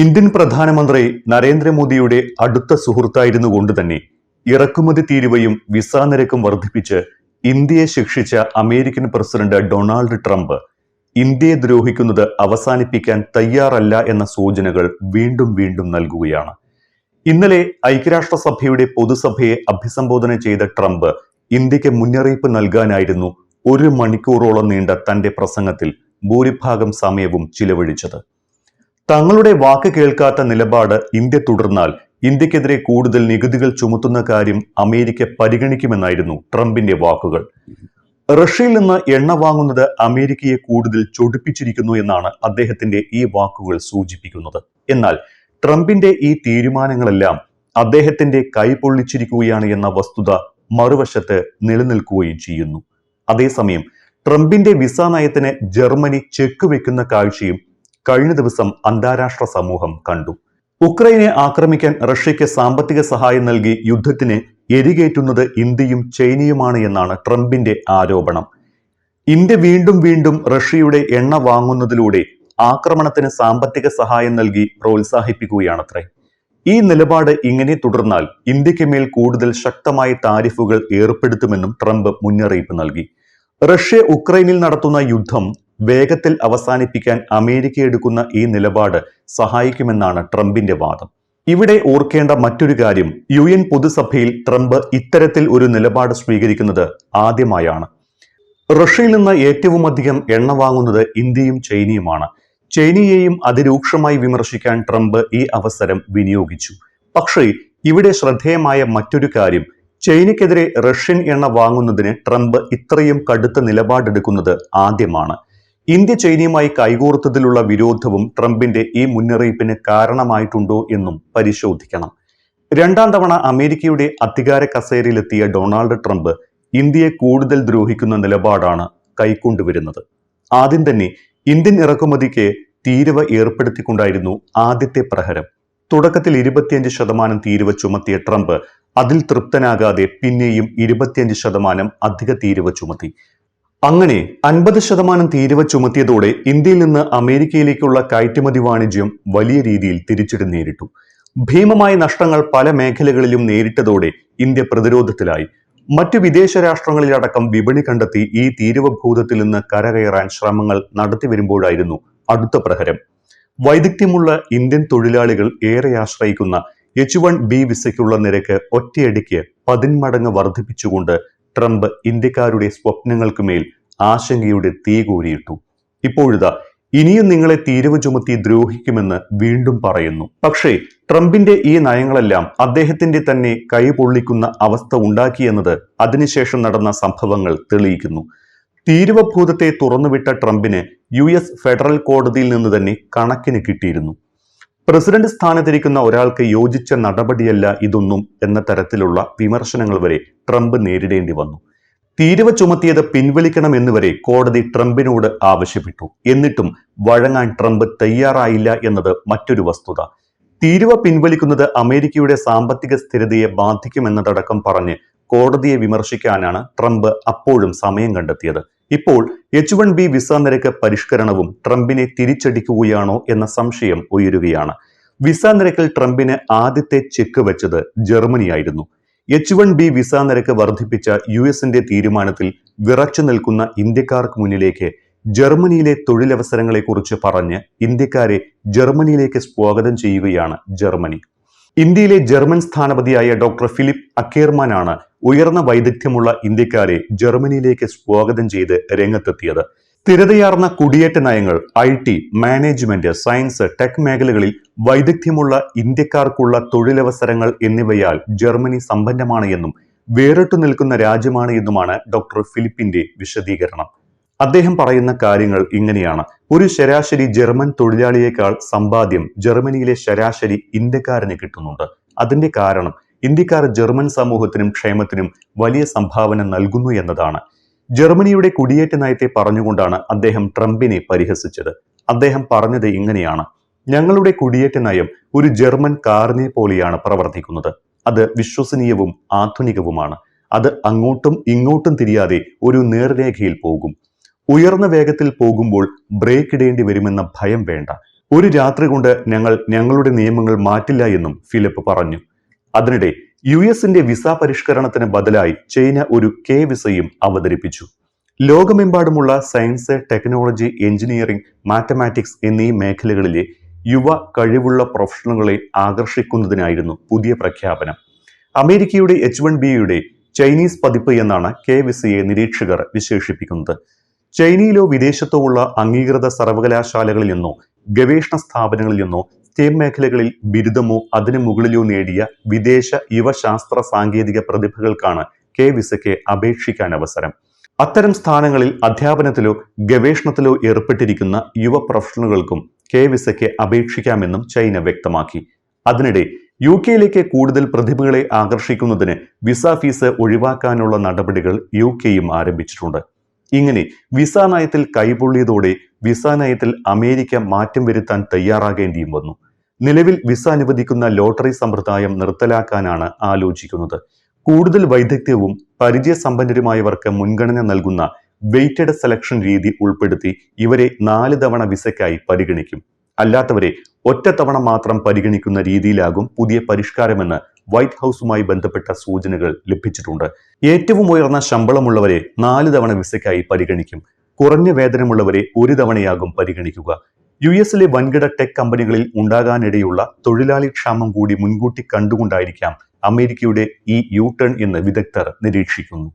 Indian പ്രധാനമന്ത്രി നരേന്ദ്രമോദിയുടെ അടുത്ത സുഹൃത്തായിരുന്നുകൊണ്ട് തന്നെ ഇറക്കുമതി തീരുവയും വിസ നിരക്കും വർദ്ധിപ്പിച്ച് ഇന്ത്യയെ ശിക്ഷിച്ച അമേരിക്കൻ പ്രസിഡന്റ് ഡൊണാൾഡ് ട്രംപ് ഇന്ത്യയെ ദ്രോഹിക്കുന്നത് അവസാനിപ്പിക്കാൻ തയ്യാറല്ല എന്ന സൂചനകൾ വീണ്ടും വീണ്ടും നൽകുകയാണ്. ഇന്നലെ ഐക്യരാഷ്ട്രസഭയുടെ പൊതുസഭയെ അഭിസംബോധന ചെയ്ത ട്രംപ് ഇന്ത്യക്ക് മുന്നറിയിപ്പ് നൽകാനായിരുന്നു 1 മണിക്കൂറോളം നീണ്ട തന്റെ പ്രസംഗത്തിൽ ഭൂരിഭാഗം സമയവും ചിലവഴിച്ചത്. തങ്ങളുടെ വാക്ക് കേൾക്കാത്ത നിലപാട് ഇന്ത്യ തുടർന്നാൽ ഇന്ത്യക്കെതിരെ കൂടുതൽ നികുതികൾ ചുമത്തുന്ന കാര്യം അമേരിക്ക പരിഗണിക്കുമെന്നായിരുന്നു ട്രംപിന്റെ വാക്കുകൾ. റഷ്യയിൽ നിന്ന് എണ്ണ വാങ്ങുന്നത് അമേരിക്കയെ കൂടുതൽ ചൊടിപ്പിച്ചിരിക്കുന്നു എന്നാണ് അദ്ദേഹത്തിന്റെ ഈ വാക്കുകൾ സൂചിപ്പിക്കുന്നത്. എന്നാൽ ട്രംപിന്റെ ഈ തീരുമാനങ്ങളെല്ലാം അദ്ദേഹത്തിന്റെ കൈ പൊള്ളിച്ചിരിക്കുകയാണ് എന്ന വസ്തുത മറുവശത്ത് നിലനിൽക്കുകയും ചെയ്യുന്നു. അതേസമയം ട്രംപിന്റെ വിസ നയത്തിന് ജർമ്മനി ചെക്ക് വെക്കുന്ന കാഴ്ചയും കഴിഞ്ഞ ദിവസം അന്താരാഷ്ട്ര സമൂഹം കണ്ടു. ഉക്രൈനെ ആക്രമിക്കാൻ റഷ്യയ്ക്ക് സാമ്പത്തിക സഹായം നൽകി യുദ്ധത്തിന് എരികേറ്റുന്നത് ഇന്ത്യയും ചൈനയുമാണ് എന്നാണ് ട്രംപിന്റെ ആരോപണം. ഇന്ത്യ വീണ്ടും വീണ്ടും റഷ്യയുടെ എണ്ണ വാങ്ങുന്നതിലൂടെ ആക്രമണത്തിന് സാമ്പത്തിക സഹായം നൽകി പ്രോത്സാഹിപ്പിക്കുകയാണത്രേ. ഈ നിലപാട് ഇങ്ങനെ തുടർന്നാൽ ഇന്ത്യക്ക് മേൽ കൂടുതൽ ശക്തമായ താരിഫുകൾ ഏർപ്പെടുത്തുമെന്നും ട്രംപ് മുന്നറിയിപ്പ് നൽകി. റഷ്യ ഉക്രൈനിൽ നടത്തുന്ന യുദ്ധം വേഗത്തിൽ അവസാനിപ്പിക്കാൻ അമേരിക്ക എടുക്കുന്ന ഈ നിലപാട് സഹായിക്കുമെന്നാണ് ട്രംപിന്റെ വാദം. ഇവിടെ ഓർക്കേണ്ട മറ്റൊരു കാര്യം, UN പൊതുസഭയിൽ ട്രംപ് ഇത്തരത്തിൽ ഒരു നിലപാട് സ്വീകരിക്കുന്നത് ആദ്യമായാണ്. റഷ്യയിൽ നിന്ന് ഏറ്റവും അധികം എണ്ണ വാങ്ങുന്നത് ഇന്ത്യയും ചൈനയുമാണ്. ചൈനയെയും അതിരൂക്ഷമായി വിമർശിക്കാൻ ട്രംപ് ഈ അവസരം വിനിയോഗിച്ചു. പക്ഷേ ഇവിടെ ശ്രദ്ധേയമായ മറ്റൊരു കാര്യം, ചൈനയ്ക്കെതിരെ റഷ്യൻ എണ്ണ വാങ്ങുന്നതിന് ട്രംപ് ഇത്രയും കടുത്ത നിലപാടെടുക്കുന്നത് ആദ്യമാണ്. ഇന്ത്യ ചൈനയുമായി കൈകോർത്തതിലുള്ള വിരോധവും ട്രംപിന്റെ ഈ മുന്നറിയിപ്പിന് കാരണമായിട്ടുണ്ടോ എന്നും പരിശോധിക്കണം. 2ാം തവണ അമേരിക്കയുടെ അധികാര കസേരയിലെത്തിയ ഡൊണാൾഡ് ട്രംപ് ഇന്ത്യയെ കൂടുതൽ ദ്രോഹിക്കുന്ന നിലപാടാണ് കൈക്കൊണ്ടുവരുന്നത്. ആദ്യം തന്നെ ഇന്ത്യൻ ഇറക്കുമതിക്ക് തീരുവ ഏർപ്പെടുത്തിക്കൊണ്ടായിരുന്നു ആദ്യത്തെ പ്രഹരം. തുടക്കത്തിൽ 25% തീരുവ ചുമത്തിയ ട്രംപ് അതിൽ തൃപ്തനാകാതെ പിന്നെയും 25% അധിക തീരുവ ചുമത്തി. അങ്ങനെ 50% തീരുവ ചുമത്തിയതോടെ ഇന്ത്യയിൽ നിന്ന് അമേരിക്കയിലേക്കുള്ള കയറ്റുമതി വാണിജ്യം വലിയ രീതിയിൽ തിരിച്ചടി നേരിട്ടു. ഭീമമായ നഷ്ടങ്ങൾ പല മേഖലകളിലും നേരിട്ടതോടെ ഇന്ത്യ പ്രതിരോധത്തിലായി. മറ്റു വിദേശ രാഷ്ട്രങ്ങളിലടക്കം വിപണി കണ്ടെത്തി ഈ തീരുവഭൂതത്തിൽ നിന്ന് കരകയറാൻ ശ്രമങ്ങൾ നടത്തിവരുമ്പോഴായിരുന്നു അടുത്ത പ്രഹരം. വൈദഗ്ധ്യമുള്ള ഇന്ത്യൻ തൊഴിലാളികൾ ഏറെ ആശ്രയിക്കുന്ന H1B വിസയ്ക്കുള്ള നിരക്ക് ഒറ്റയടിക്ക് 10 മടങ്ങ് വർദ്ധിപ്പിച്ചുകൊണ്ട് ട്രംപ് ഇന്ത്യക്കാരുടെ സ്വപ്നങ്ങൾക്ക് മേൽ ആശങ്കയുടെ തീ കോരിയിട്ടു. ഇപ്പോഴിതാ ഇനിയും നിങ്ങളെ തീരുവ ചുമത്തി ദ്രോഹിക്കുമെന്ന് വീണ്ടും പറയുന്നു. പക്ഷേ ട്രംപിന്റെ ഈ നയങ്ങളെല്ലാം അദ്ദേഹത്തിന്റെ തന്നെ കൈ പൊള്ളിക്കുന്ന അവസ്ഥ ഉണ്ടാക്കിയെന്നത് അതിനുശേഷം നടന്ന സംഭവങ്ങൾ തെളിയിക്കുന്നു. തീരുവഭൂതത്തെ തുറന്നുവിട്ട ട്രംപിന് US ഫെഡറൽ കോടതിയിൽ നിന്ന് തന്നെ കണക്കിന് കിട്ടിയിരുന്നു. പ്രസിഡന്റ് സ്ഥാനത്തിരിക്കുന്ന ഒരാൾക്ക് യോജിച്ച നടപടിയല്ല ഇതൊന്നും എന്ന തരത്തിലുള്ള വിമർശനങ്ങൾ വരെ ട്രംപ് നേരിടേണ്ടി വന്നു. തീരുവ ചുമത്തിയത് പിൻവലിക്കണമെന്ന് വരെ കോടതി ട്രംപിനോട് ആവശ്യപ്പെട്ടു. എന്നിട്ടും വഴങ്ങാൻ ട്രംപ് തയ്യാറായില്ല എന്നത് മറ്റൊരു വസ്തുത. തീരുവ പിൻവലിക്കുന്നത് അമേരിക്കയുടെ സാമ്പത്തിക സ്ഥിരതയെ ബാധിക്കുമെന്നതടക്കം പറഞ്ഞ് കോടതിയെ വിമർശിക്കാനാണ് ട്രംപ് അപ്പോഴും സമയം കണ്ടെത്തിയത്. ഇപ്പോൾ H1B വിസ നിരക്ക് പരിഷ്കരണവും ട്രംപിനെ തിരിച്ചടിക്കുകയാണോ എന്ന സംശയം ഉയരുകയാണ്. വിസ നിരക്കിൽ ട്രംപിന് ആദ്യത്തെ ചെക്ക് വെച്ചത് ജർമ്മനിയായിരുന്നു. H1B വിസ നിരക്ക് വർദ്ധിപ്പിച്ച US-ന്റെ തീരുമാനത്തിൽ വിറച്ചു നിൽക്കുന്ന ഇന്ത്യക്കാർക്ക് മുന്നിലേക്ക് ജർമ്മനിയിലെ തൊഴിലവസരങ്ങളെക്കുറിച്ച് പറഞ്ഞ് ഇന്ത്യക്കാരെ ജർമ്മനിയിലേക്ക് സ്വാഗതം ചെയ്യുകയാണ് ജർമ്മനി. ഇന്ത്യയിലെ ജർമ്മൻ സ്ഥാനപതിയായ ഡോക്ടർ ഫിലിപ്പ് അക്കേർമാനാണ് ഉയർന്ന വൈദഗ്ധ്യമുള്ള ഇന്ത്യക്കാരെ ജർമ്മനിയിലേക്ക് സ്വാഗതം ചെയ്ത് രംഗത്തെത്തിയത്. സ്ഥിരതയാർന്ന കുടിയേറ്റ നയങ്ങൾ, IT, മാനേജ്മെന്റ്, സയൻസ്, ടെക് മേഖലകളിൽ വൈദഗ്ധ്യമുള്ള ഇന്ത്യക്കാർക്കുള്ള തൊഴിലവസരങ്ങൾ എന്നിവയാൽ ജർമ്മനി സമ്പന്നമാണ് എന്നും വേറിട്ടു നിൽക്കുന്ന രാജ്യമാണ് എന്നുമാണ് ഡോക്ടർ ഫിലിപ്പിന്റെ വിശദീകരണം. അദ്ദേഹം പറയുന്ന കാര്യങ്ങൾ ഇങ്ങനെയാണ്. ഒരു ശരാശരി ജർമ്മൻ തൊഴിലാളിയേക്കാൾ സമ്പാദ്യം ജർമ്മനിയിലെ ശരാശരി ഇന്ത്യക്കാരന് കിട്ടുന്നുണ്ട്. അതിന്റെ കാരണം ഇന്ത്യക്കാർ ജർമ്മൻ സമൂഹത്തിനും ക്ഷേമത്തിനും വലിയ സംഭാവന നൽകുന്നു എന്നതാണ്. ജർമ്മനിയുടെ കുടിയേറ്റ നയത്തെ പറഞ്ഞുകൊണ്ടാണ് അദ്ദേഹം ട്രംപിനെ പരിഹസിച്ചത്. അദ്ദേഹം പറഞ്ഞത് ഇങ്ങനെയാണ്: ഞങ്ങളുടെ കുടിയേറ്റ നയം ഒരു ജർമ്മൻ കാറിനെ പോലെയാണ് പ്രവർത്തിക്കുന്നത്. അത് വിശ്വസനീയവും ആധുനികവുമാണ്. അത് അങ്ങോട്ടും ഇങ്ങോട്ടും തിരിയാതെ ഒരു നേർരേഖയിൽ പോകും. ഉയർന്ന വേഗത്തിൽ പോകുമ്പോൾ ബ്രേക്ക് ഇടേണ്ടി വരുമെന്ന ഭയം വേണ്ട. ഒരു രാത്രി കൊണ്ട് ഞങ്ങൾ ഞങ്ങളുടെ നിയമങ്ങൾ മാറ്റില്ല എന്നും ഫിലിപ്പ് പറഞ്ഞു. അതിനിടെ യുഎസിന്റെ വിസ പരിഷ്കരണത്തിന് ബദലായി ചൈന ഒരു കെ വിസയും അവതരിപ്പിച്ചു. ലോകമെമ്പാടുമുള്ള സയൻസ്, ടെക്നോളജി, എഞ്ചിനീയറിംഗ്, മാത്തമാറ്റിക്സ് എന്നീ മേഖലകളിലെ യുവ കഴിവുള്ള പ്രൊഫഷണലുകളെ ആകർഷിക്കുന്നതിനായിരുന്നു പുതിയ പ്രഖ്യാപനം. അമേരിക്കയുടെ H-1Bയുടെ ചൈനീസ് പതിപ്പ് എന്നാണ് കെ വിസയെ നിരീക്ഷകർ വിശേഷിപ്പിക്കുന്നത്. ചൈനയിലോ വിദേശത്തോ ഉള്ള അംഗീകൃത സർവകലാശാലകളിൽ നിന്നോ ഗവേഷണ സ്ഥാപനങ്ങളിൽ നിന്നോ സ്റ്റെം മേഖലകളിൽ ബിരുദമോ അതിനു മുകളിലോ നേടിയ വിദേശ യുവശാസ്ത്ര സാങ്കേതിക പ്രതിഭകൾക്കാണ് കെ വിസയ്ക്ക് അപേക്ഷിക്കാൻ അവസരം. അത്തരം സ്ഥാനങ്ങളിൽ അധ്യാപനത്തിലോ ഗവേഷണത്തിലോ ഏർപ്പെട്ടിരിക്കുന്ന യുവ പ്രൊഫഷണലുകൾക്കും കെ വിസയ്ക്ക് അപേക്ഷിക്കാമെന്നും ചൈന വ്യക്തമാക്കി. അതിനിടെ UK കൂടുതൽ പ്രതിഭകളെ ആകർഷിക്കുന്നതിന് വിസ ഫീസ് ഒഴിവാക്കാനുള്ള നടപടികൾ UK ആരംഭിച്ചിട്ടുണ്ട്. ഇങ്ങനെ വിസ നയത്തിൽ കൈപൊള്ളിയതോടെ വിസ നയത്തിൽ അമേരിക്ക മാറ്റം വരുത്താൻ തയ്യാറാകേണ്ടിയും വന്നു. നിലവിൽ വിസ അനുവദിക്കുന്ന ലോട്ടറി സമ്പ്രദായം നിർത്തലാക്കാനാണ് ആലോചിക്കുന്നത്. കൂടുതൽ വൈദഗ്ധ്യവും പരിചയസമ്പന്നരുമായവർക്ക് മുൻഗണന നൽകുന്ന വെയ്റ്റഡ് സെലക്ഷൻ രീതി ഉൾപ്പെടുത്തി ഇവരെ 4 തവണ വിസയ്ക്കായി പരിഗണിക്കും. അല്ലാത്തവരെ ഒറ്റത്തവണ മാത്രം പരിഗണിക്കുന്ന രീതിയിലാകും പുതിയ പരിഷ്കാരമെന്ന് വൈറ്റ് ഹൗസുമായി ബന്ധപ്പെട്ട സൂചനകൾ ലഭിച്ചിട്ടുണ്ട്. ഏറ്റവും ഉയർന്ന ശമ്പളമുള്ളവരെ 4 തവണ വിസയ്ക്കായി പരിഗണിക്കും. കുറഞ്ഞ വേതനമുള്ളവരെ 1 തവണയാകും പരിഗണിക്കുക. US വൻകിട ടെക് കമ്പനികളിൽ ഉണ്ടാകാനിടയുള്ള തൊഴിലാളി ക്ഷാമം കൂടി മുൻകൂട്ടി കണ്ടുകൊണ്ടായിരിക്കാം അമേരിക്കയുടെ ഈ യു ടേൺ എന്ന് വിദഗ്ധർ നിരീക്ഷിക്കുന്നു.